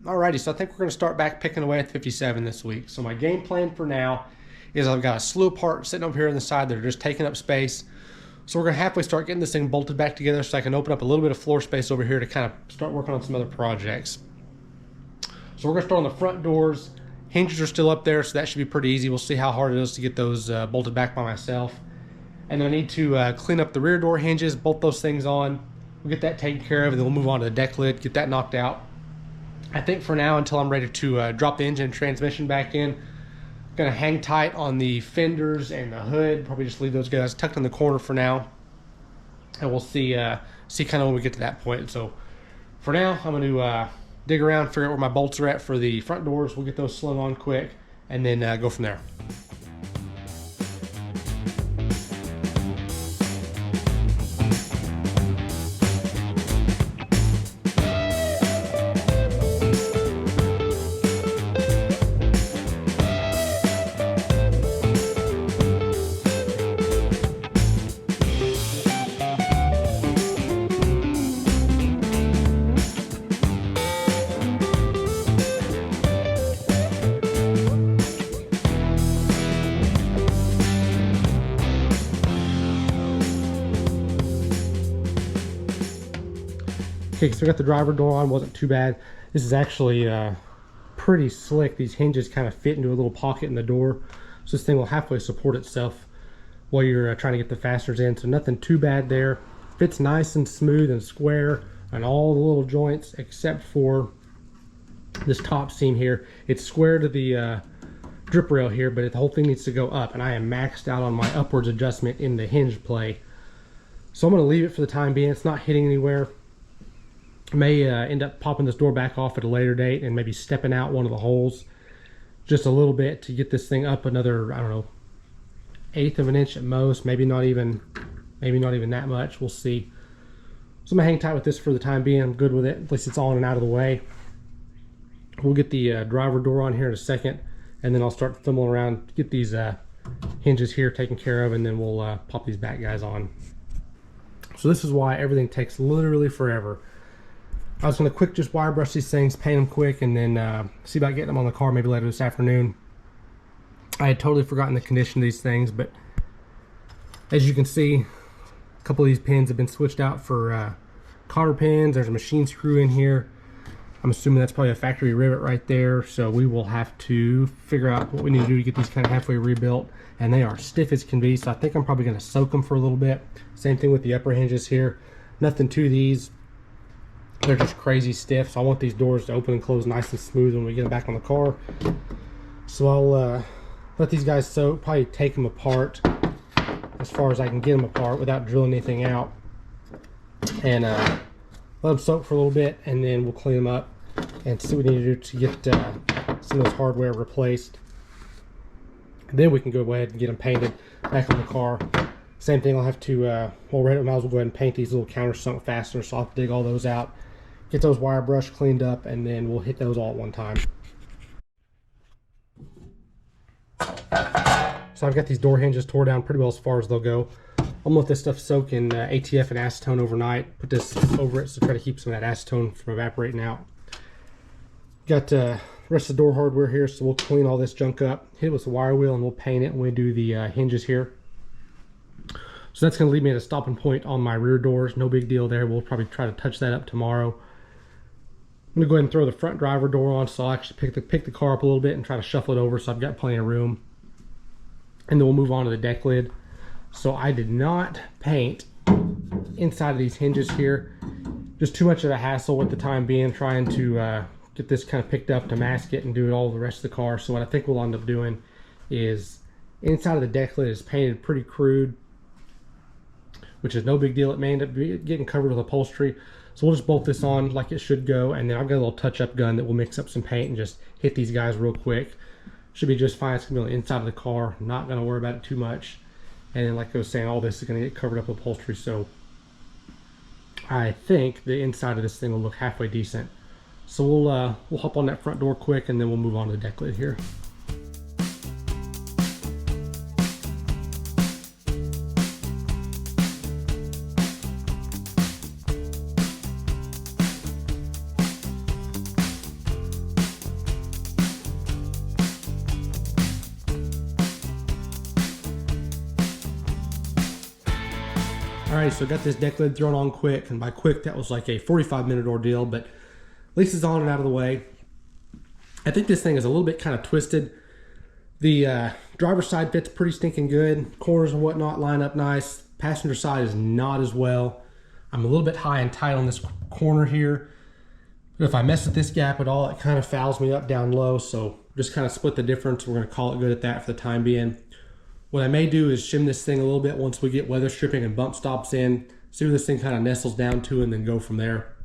Alrighty, so I think we're going to start back picking away at 57 this week. So my game plan for now is I've got a slew of parts sitting over here on the side that are just taking up space. So we're going to halfway start getting this thing bolted back together so I can open up a little bit of floor space over here to kind of start working on some other projects. So we're going to start on the front doors. Hinges are still up there, so that should be pretty easy. We'll see how hard it is to get those bolted back by myself. And then I need to clean up the rear door hinges, bolt those things on. We'll get that taken care of, and then we'll move on to the deck lid, get that knocked out. I think for now, until I'm ready to drop the engine and transmission back in, I'm going to hang tight on the fenders and the hood. Probably just leave those guys tucked in the corner for now. And we'll see kind of when we get to that point. So for now, I'm going to dig around, figure out where my bolts are at for the front doors. We'll get those slung on quick, and then go from there. Okay, so we got the driver door on, wasn't too bad. This is actually pretty slick. These hinges kind of fit into a little pocket in the door. So this thing will halfway support itself while you're trying to get the fasteners in. So nothing too bad there. Fits nice and smooth and square on all the little joints except for this top seam here. It's square to the drip rail here, but the whole thing needs to go up. And I am maxed out on my upwards adjustment in the hinge play. So I'm going to leave it for the time being. It's not hitting anywhere. May end up popping this door back off at a later date and maybe stepping out one of the holes just a little bit to get this thing up another, I don't know, 1/8 of an inch at most, maybe not even that much. We'll see. So I'm gonna hang tight with this for the time being. I'm good with it. At least it's on and out of the way. We'll get the driver door on here in a second, and then I'll start fumbling around, get these hinges here taken care of, and then we'll pop these back guys on. So this is why everything takes literally forever. I was going to quick just wire brush these things, paint them quick, and then see about getting them on the car maybe later this afternoon. I had totally forgotten the condition of these things, but as you can see, a couple of these pins have been switched out for cotter pins. There's a machine screw in here. I'm assuming that's probably a factory rivet right there, so we will have to figure out what we need to do to get these kind of halfway rebuilt. And they are stiff as can be, so I think I'm probably going to soak them for a little bit. Same thing with the upper hinges here. Nothing to these. They're just crazy stiff, so I want these doors to open and close nice and smooth when we get them back on the car. So I'll let these guys soak, probably take them apart as far as I can get them apart without drilling anything out, and let them soak for a little bit, and then we'll clean them up and see what we need to do to get some of this hardware replaced. And then we can go ahead and get them painted back on the car. Same thing, I'll have to, well, might as well go ahead and paint these little countersunk fasteners, so I'll have to dig all those out, get those wire brush cleaned up, and then we'll hit those all at one time. So I've got these door hinges tore down pretty well as far as they'll go. I'm gonna let this stuff soak in ATF and acetone overnight, put this over it to try to keep some of that acetone from evaporating out. Got the rest of the door hardware here, so we'll clean all this junk up, hit it with the wire wheel, and we'll paint it when we do the hinges here. So that's going to leave me at a stopping point on my rear doors. No big deal there. We'll probably try to touch that up tomorrow. I'm going to go ahead and throw the front driver door on, so I'll actually pick the car up a little bit and try to shuffle it over so I've got plenty of room. And then we'll move on to the deck lid. So I did not paint inside of these hinges here. Just too much of a hassle with the time being, trying to get this kind of picked up to mask it and do it all the rest of the car. So what I think we'll end up doing is inside of the deck lid is painted pretty crude, which is no big deal. It may end up getting covered with upholstery. So we'll just bolt this on like it should go, and then I've got a little touch-up gun that will mix up some paint and just hit these guys real quick. Should be just fine. It's going to be on the inside of the car. Not going to worry about it too much. And then like I was saying, all this is going to get covered up with upholstery, so I think the inside of this thing will look halfway decent. So we'll hop on that front door quick, and then we'll move on to the deck lid here. All right, so I got this deck lid thrown on quick, and by quick that was like a 45-minute ordeal, but at least it's on and out of the way. I think this thing is a little bit kind of twisted. The driver's side fits pretty stinking good. Corners and whatnot line up nice. Passenger side is not as well. I'm a little bit high and tight on this corner here. But if I mess with this gap at all, it kind of fouls me up down low, so just kind of split the difference. We're going to call it good at that for the time being. What I may do is shim this thing a little bit once we get weather stripping and bump stops in, see where this thing kind of nestles down to, and then go from there.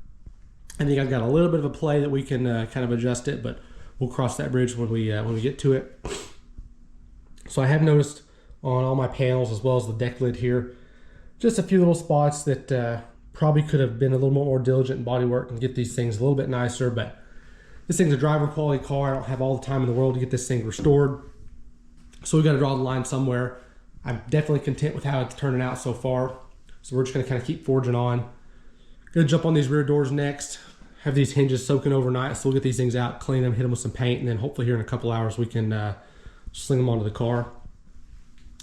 I think I've got a little bit of a play that we can kind of adjust it, but we'll cross that bridge when we get to it. So I have noticed on all my panels, as well as the deck lid here, just a few little spots that probably could have been a little more diligent in body work and get these things a little bit nicer, but this thing's a driver quality car. I don't have all the time in the world to get this thing restored, so we got to draw the line somewhere. I'm definitely content with how it's turning out so far, so we're just going to kind of keep forging on. Gonna jump on these rear doors next, have these hinges soaking overnight, so we'll get these things out, clean them, hit them with some paint, and then hopefully here in a couple hours we can sling them onto the car.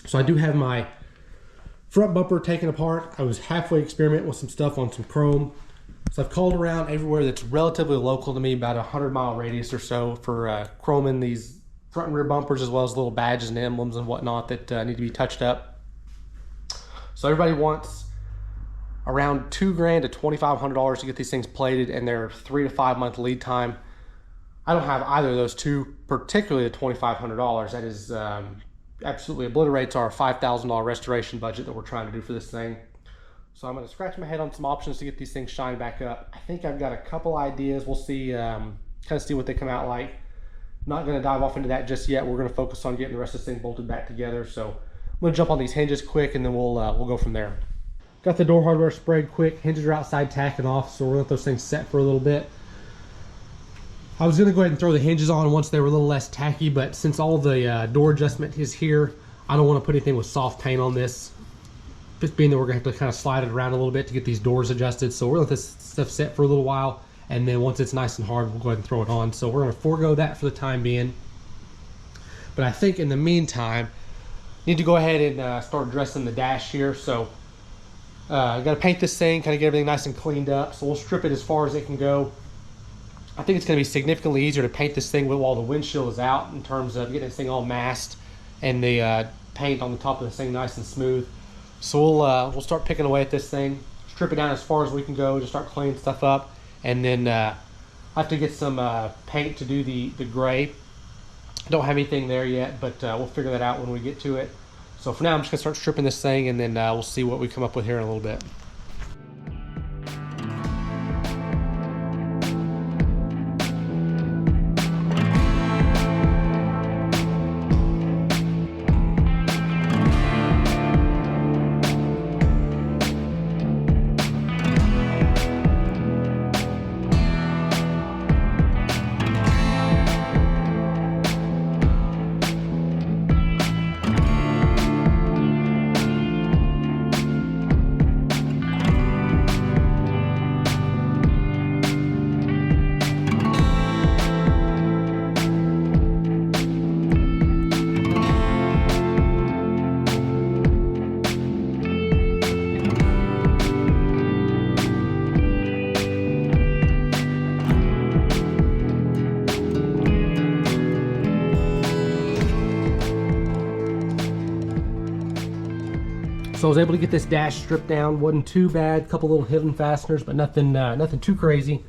So I do have my front bumper taken apart. I was halfway experimenting with some stuff on some chrome. So I've called around everywhere that's relatively local to me, about a 100-mile radius or so, for chroming these front and rear bumpers, as well as little badges and emblems and whatnot that need to be touched up. So everybody wants around $2,000 to $2,500 to get these things plated, and they're 3 to 5 month lead time. I don't have either of those two, particularly the $2,500. That is absolutely obliterates our $5,000 restoration budget that we're trying to do for this thing. So I'm going to scratch my head on some options to get these things shined back up. I think I've got a couple ideas. We'll see, kind of see what they come out like. Not going to dive off into that just yet. We're going to focus on getting the rest of this thing bolted back together. So I'm going to jump on these hinges quick, and then we'll go from there. Got the door hardware sprayed quick. Hinges are outside tacking off, so we're going to let those things set for a little bit. I was going to go ahead and throw the hinges on once they were a little less tacky, but since all the door adjustment is here, I don't want to put anything with soft paint on this. Just being that we're going to have to kind of slide it around a little bit to get these doors adjusted. So we're going to let this stuff set for a little while, and then once it's nice and hard, we'll go ahead and throw it on. So we're going to forego that for the time being. But I think in the meantime, need to go ahead and start addressing the dash here. So I got to paint this thing, kind of get everything nice and cleaned up. So we'll strip it as far as it can go. I think it's going to be significantly easier to paint this thing while the windshield is out, in terms of getting this thing all masked and the paint on the top of this thing nice and smooth. So we'll start picking away at this thing, strip it down as far as we can go, just start cleaning stuff up, and then I have to get some paint to do the gray. Don't have anything there yet, but we'll figure that out when we get to it. So for now, I'm just gonna start stripping this thing, and then we'll see what we come up with here in a little bit. So I was able to get this dash stripped down. Wasn't too bad. A couple little hidden fasteners, but nothing too crazy.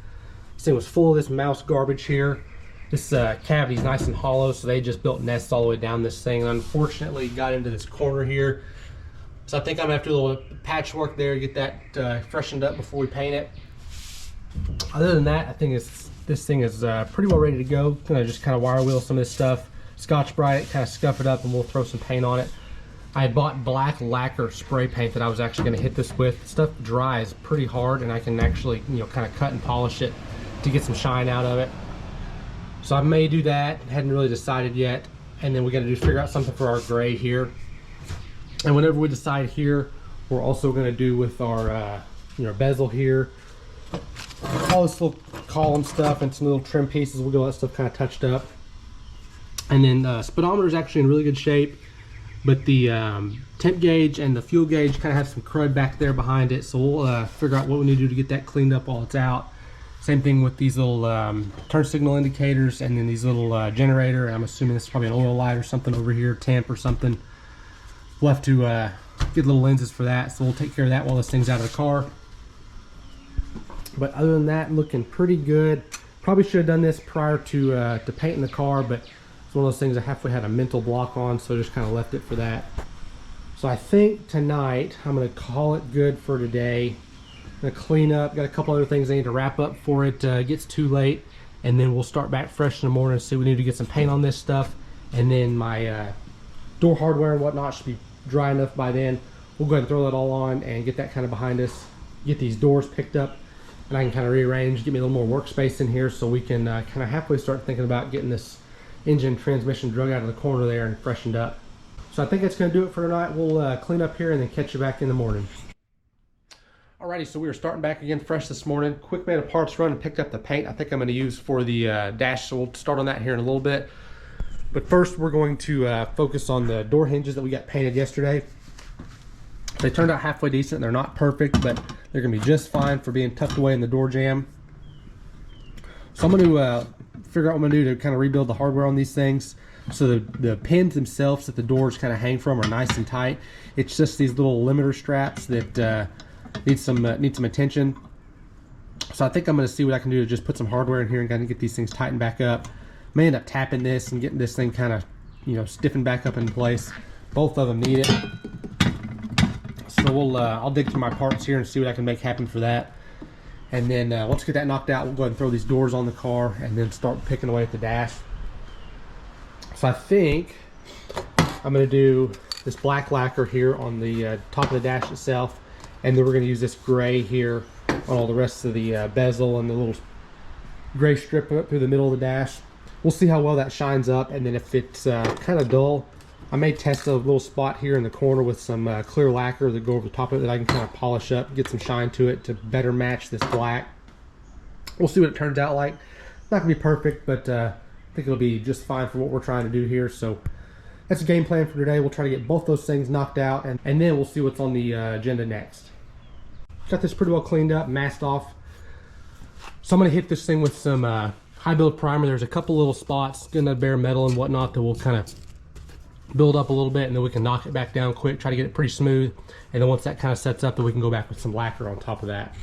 This thing was full of this mouse garbage here. This cavity's nice and hollow, so they just built nests all the way down this thing. And unfortunately, got into this corner here. So I think I'm gonna have to do a little patchwork there, get that freshened up before we paint it. Other than that, I think this thing is pretty well ready to go. Gonna just kind of wire wheel some of this stuff, Scotch-Brite it, kind of scuff it up, and we'll throw some paint on it. I had bought black lacquer spray paint that I was actually going to hit this with. Stuff dries pretty hard, and I can actually, you know, kind of cut and polish it to get some shine out of it. So I may do that. Hadn't really decided yet. And then we got to figure out something for our gray here. And whenever we decide here, we're also going to do with our bezel here, all this little column stuff and some little trim pieces. We'll get all that stuff kind of touched up. And then speedometer is actually in really good shape. but the temp gauge and the fuel gauge kind of have some crud back there behind it, so we'll figure out what we need to do to get that cleaned up while it's out. Same thing with these little turn signal indicators, and then these little generator. I'm assuming this is probably an oil light or something over here, temp or something. We'll have to get little lenses for that, so we'll take care of that while this thing's out of the car. But other than that, looking pretty good. Probably should have done this prior to painting the car, but it's one of those things I halfway had a mental block on, so just kind of left it for that. So I think tonight I'm going to call it good for today. I'm going to clean up. Got a couple other things I need to wrap up before it gets too late, and then we'll start back fresh in the morning and see we need to get some paint on this stuff, and then my door hardware and whatnot should be dry enough by then. We'll go ahead and throw that all on and get that kind of behind us, get these doors picked up, and I can kind of rearrange, get me a little more workspace in here so we can kind of halfway start thinking about getting this engine transmission drug out of the corner there and freshened up. So I think that's going to do it for tonight. We'll clean up here and then catch you back in the morning. Alrighty, so we were starting back again fresh this morning. Quick made a parts run and picked up the paint I think I'm going to use for the dash, so we'll start on that here in a little bit. But first we're going to focus on the door hinges that we got painted yesterday. They turned out halfway decent. They're not perfect, but they're going to be just fine for being tucked away in the door jamb. So I'm going to figure out what I'm going to do to kind of rebuild the hardware on these things. So the pins themselves that the doors kind of hang from are nice and tight. It's just these little limiter straps that need some attention. So I think I'm going to see what I can do to just put some hardware in here and kind of get these things tightened back up. May end up tapping this and getting this thing kind of, you know, stiffened back up in place. Both of them need it. So we'll I'll dig through my parts here and see what I can make happen for that. And then once we get that knocked out, we'll go ahead and throw these doors on the car and then start picking away at the dash. So I think I'm going to do this black lacquer here on the top of the dash itself, and then we're going to use this gray here on all the rest of the bezel and the little gray strip up through the middle of the dash. We'll see how well that shines up, and then if it's kind of dull, I may test a little spot here in the corner with some clear lacquer that go over the top of it that I can kind of polish up, get some shine to it to better match this black. We'll see what it turns out like. Not gonna be perfect, but I think it'll be just fine for what we're trying to do here. So that's the game plan for today. We'll try to get both those things knocked out, and then we'll see what's on the agenda next. Got this pretty well cleaned up, masked off. So I'm gonna hit this thing with some high build primer. There's a couple little spots, getting that bare metal and whatnot, that will kind of build up a little bit, and then we can knock it back down quick, try to get it pretty smooth, and then once that kind of sets up, then we can go back with some lacquer on top of that.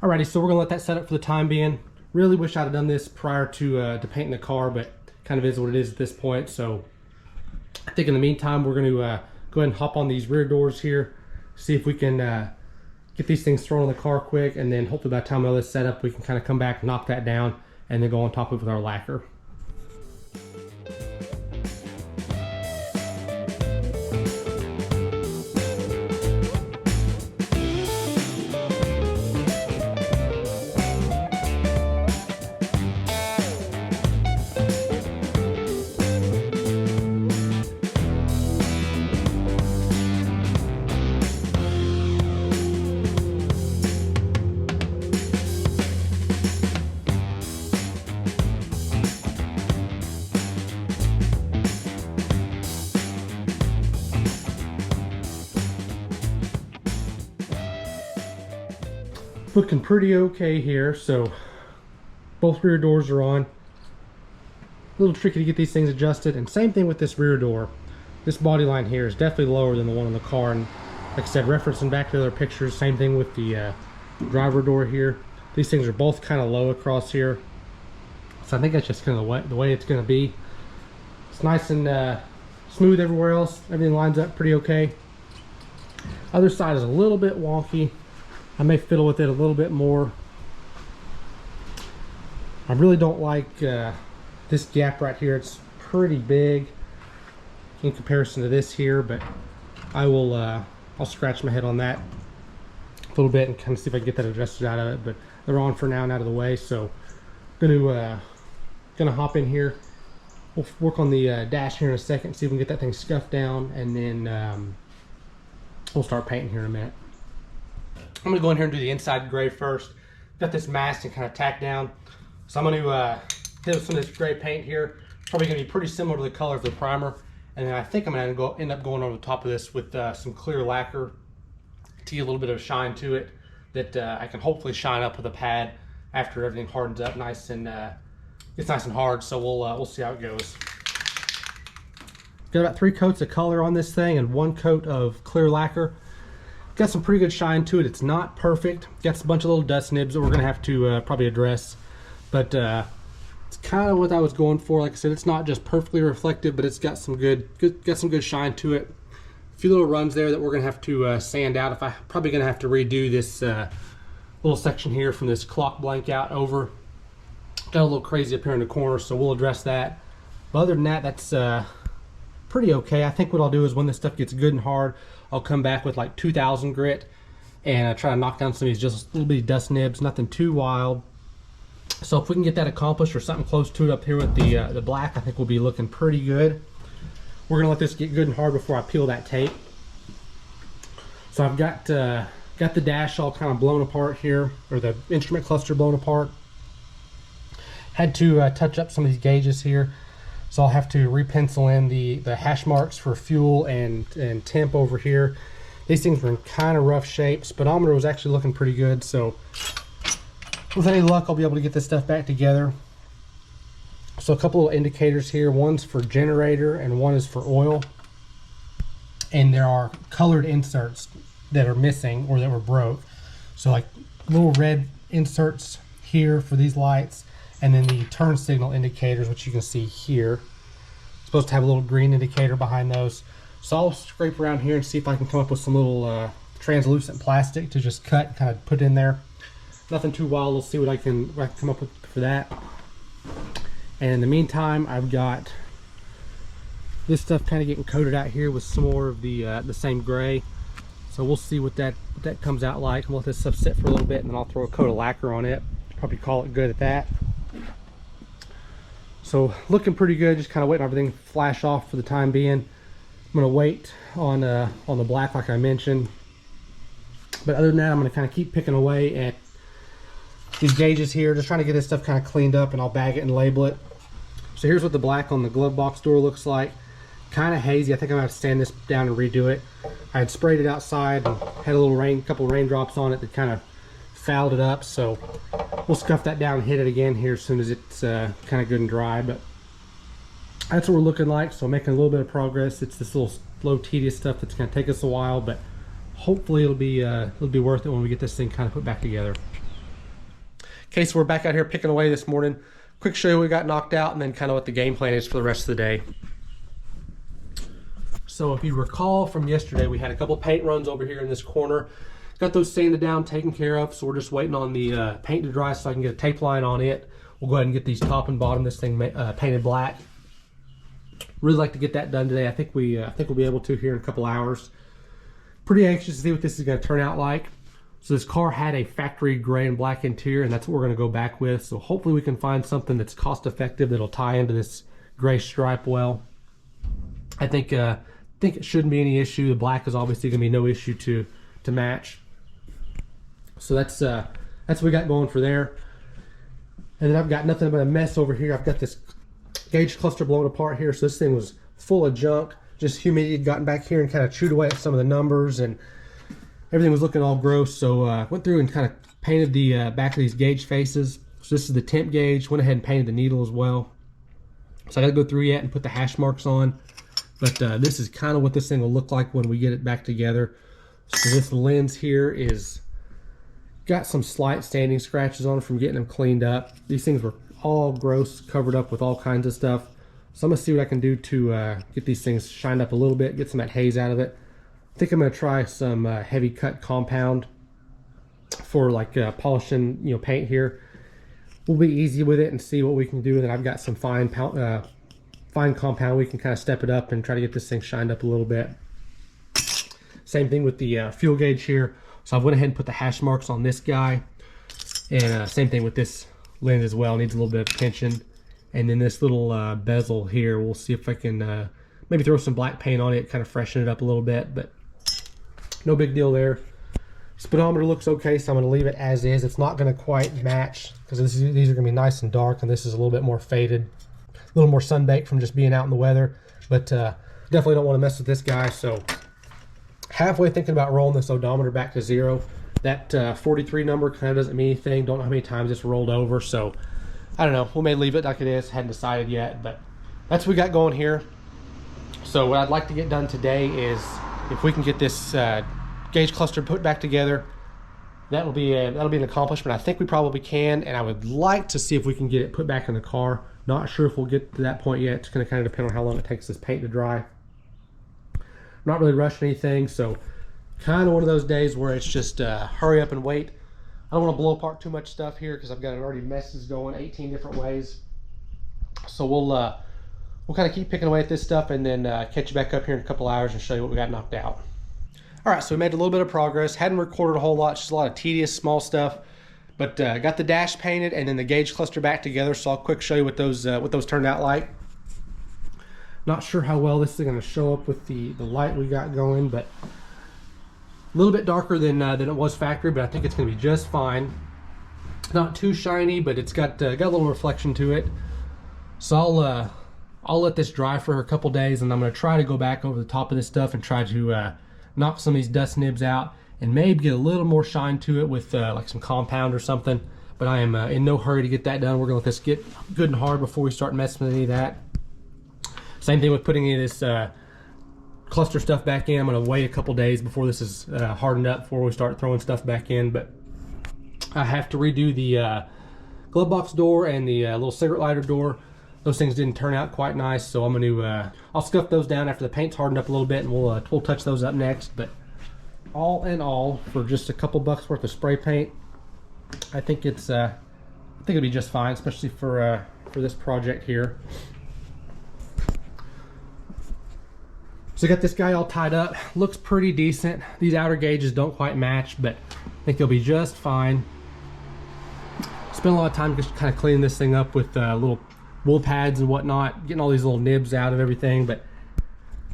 Alrighty, so we're gonna let that set up for the time being. Really wish I'd have done this prior to painting the car, but kind of is what it is at this point. So I think in the meantime, we're gonna go ahead and hop on these rear doors here, see if we can get these things thrown in the car quick, and then hopefully by the time all this set up, we can kind of come back, knock that down, and then go on top of it with our lacquer. Looking pretty okay here. So both rear doors are on. A little tricky to get these things adjusted, and same thing with this rear door. This body line here is definitely lower than the one on the car, and like I said, referencing back to the other pictures, same thing with the driver door here. These things are both kind of low across here, so I think that's just kind of the way it's going to be. It's nice and smooth everywhere else. Everything lines up pretty okay. Other side is a little bit wonky. I may fiddle with it a little bit more. I really don't like this gap right here. It's pretty big in comparison to this here, but I will I'll scratch my head on that a little bit and kind of see if I can get that adjusted out of it. But they're on for now and out of the way, so I'm gonna hop in here. We'll work on the dash here in a second, see if we can get that thing scuffed down, and then we'll start painting here in a minute. I'm gonna go in here and do the inside gray first. Got this mask and kind of tack down, so I'm gonna hit some of this gray paint here. Probably gonna be pretty similar to the color of the primer, and then I think I'm gonna end up going over the top of this with some clear lacquer to get a little bit of shine to it that I can hopefully shine up with a pad after everything hardens up nice and it's nice and hard. So we'll see how it goes. Got about 3 coats of color on this thing and 1 coat of clear lacquer. Got some pretty good shine to it. It's not perfect. Got a bunch of little dust nibs that we're gonna have to probably address, but it's kind of what I was going for. Like I said, it's not just perfectly reflective, but it's got some good shine to it. A few little runs there that we're gonna have to sand out. I'm probably gonna have to redo this little section here from this clock blank out over. Got a little crazy up here in the corner, so we'll address that. But other than that, that's pretty okay. I think what I'll do is when this stuff gets good and hard, I'll come back with like 2000 grit and try to knock down some of these just little bitty dust nibs, nothing too wild. So if we can get that accomplished or something close to it up here with the black, I think we'll be looking pretty good. We're gonna let this get good and hard before I peel that tape. So I've got the dash all kind of blown apart here, or the instrument cluster blown apart. Had to touch up some of these gauges here, so I'll have to re-pencil in the hash marks for fuel and temp over here. These things were in kind of rough shape. Speedometer was actually looking pretty good, so with any luck I'll be able to get this stuff back together. So a couple of indicators here. One's for generator and one is for oil, and there are colored inserts that are missing or that were broke. So like little red inserts here for these lights, and then the turn signal indicators, which you can see here. It's supposed to have a little green indicator behind those. So I'll scrape around here and see if I can come up with some little translucent plastic to just cut and kind of put in there. Nothing too wild. We'll see what I can come up with for that. And in the meantime, I've got this stuff kind of getting coated out here with some more of the same gray. So we'll see what that comes out like. I'll let this stuff sit for a little bit, and then I'll throw a coat of lacquer on it. Probably call it good at that. So looking pretty good, just kind of waiting on everything to flash off for the time being. I'm gonna wait on the black like I mentioned. But other than that, I'm gonna kind of keep picking away at these gauges here, just trying to get this stuff kind of cleaned up, and I'll bag it and label it. So here's what the black on the glove box door looks like. Kind of hazy. I think I'm gonna have to sand this down and redo it. I had sprayed it outside and had a little couple raindrops on it that kind of fouled it up, so we'll scuff that down and hit it again here as soon as it's kind of good and dry. But that's what we're looking like. So making a little bit of progress. It's this little slow, tedious stuff that's going to take us a while, but hopefully it'll be worth it when we get this thing kind of put back together. Okay, so we're back out here picking away this morning. Quick show you what we got knocked out, and then kind of what the game plan is for the rest of the day. So if you recall from yesterday, we had a couple paint runs over here in this corner. Got those sanded down, taken care of, so we're just waiting on the paint to dry so I can get a tape line on it. We'll go ahead and get these top and bottom, this thing painted black. Really like to get that done today. I think we'll be able to here in a couple hours. Pretty anxious to see what this is going to turn out like. So this car had a factory gray and black interior, and that's what we're going to go back with. So hopefully we can find something that's cost effective that'll tie into this gray stripe well. I think it shouldn't be any issue. The black is obviously going to be no issue to match. So that's what we got going for there. And then I've got nothing but a mess over here. I've got this gauge cluster blown apart here. So this thing was full of junk. Just humidity had gotten back here and kind of chewed away at some of the numbers, and everything was looking all gross. So went through and kind of painted the back of these gauge faces. So this is the temp gauge. Went ahead and painted the needle as well. So I got to go through yet and put the hash marks on. But this is kind of what this thing will look like when we get it back together. So this lens here is got some slight standing scratches on it from getting them cleaned up. These things were all gross, covered up with all kinds of stuff. So I'm gonna see what I can do to get these things shined up a little bit, get some of that haze out of it. I think I'm gonna try some heavy cut compound for like polishing, paint here. we'll be easy with it and see what we can do. And then I've got some fine compound. We can kind of step it up and try to get this thing shined up a little bit. Same thing with the fuel gauge here. So I went ahead and put the hash marks on this guy. And same thing with this lens as well. Needs a little bit of attention. And then this little bezel here, we'll see if I can maybe throw some black paint on it, kind of freshen it up a little bit, but no big deal there. Speedometer looks okay, so I'm going to leave it as is. It's not going to quite match because these are going to be nice and dark, and this is a little bit more faded, a little more sun-baked from just being out in the weather. But definitely don't want to mess with this guy, so halfway thinking about rolling this odometer back to 0. That 43 number kind of doesn't mean anything. Don't know how many times it's rolled over, so I don't know. We may leave it like it is. Hadn't decided yet, but that's what we got going here. So what I'd like to get done today is if we can get this gauge cluster put back together, that'll be an accomplishment. I think we probably can, and I would like to see if we can get it put back in the car. Not sure if we'll get to that point yet. It's going to kind of depend on how long it takes this paint to dry. Not really rushing anything, so kind of one of those days where it's just hurry up and wait. I don't want to blow apart too much stuff here because I've got already messes going 18 different ways. So we'll kind of keep picking away at this stuff and then catch you back up here in a couple hours and show you what we got knocked out. All right, so we made a little bit of progress. Hadn't recorded a whole lot, just a lot of tedious small stuff. But got the dash painted and then the gauge cluster back together. So I'll quick show you what those turned out like. Not sure how well this is going to show up with the light we got going, but a little bit darker than it was factory, but I think it's going to be just fine. Not too shiny, but it's got a little reflection to it. So I'll let this dry for a couple days, and I'm going to try to go back over the top of this stuff and try to knock some of these dust nibs out and maybe get a little more shine to it with like some compound or something. But I am in no hurry to get that done. We're going to let this get good and hard before we start messing with any of that. Same thing with putting any of this cluster stuff back in. I'm going to wait a couple days before this is hardened up before we start throwing stuff back in. But I have to redo the glove box door and the little cigarette lighter door. Those things didn't turn out quite nice, so I'm going to I'll scuff those down after the paint's hardened up a little bit, and we'll touch those up next. But all in all, for just a couple bucks worth of spray paint, I think it'll be just fine, especially for this project here. So I got this guy all tied up. Looks pretty decent. These outer gauges don't quite match, but I think they'll be just fine. Spent a lot of time just kind of cleaning this thing up with little wool pads and whatnot, getting all these little nibs out of everything, but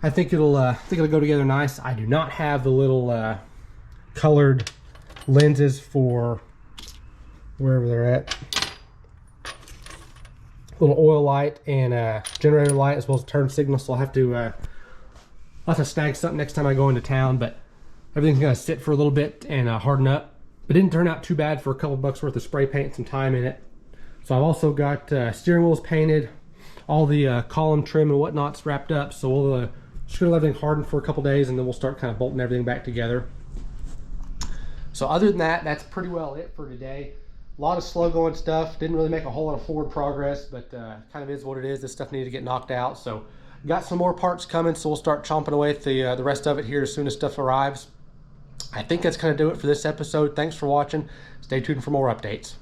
I think it'll go together nice. I do not have the little colored lenses for wherever they're at. Little oil light and generator light as well as turn signal, so I'll have to snag something next time I go into town, but everything's gonna sit for a little bit and harden up. It didn't turn out too bad for a couple bucks worth of spray paint and some time in it. So I've also got steering wheels painted, all the column trim and whatnot's wrapped up. So we'll just gonna let everything harden for a couple days, and then we'll start kind of bolting everything back together. So other than that, that's pretty well it for today. A lot of slow going stuff. Didn't really make a whole lot of forward progress, but kind of is what it is. This stuff needed to get knocked out. So got some more parts coming, so we'll start chomping away at the rest of it here as soon as stuff arrives. I think that's gonna do it for this episode. Thanks for watching. Stay tuned for more updates.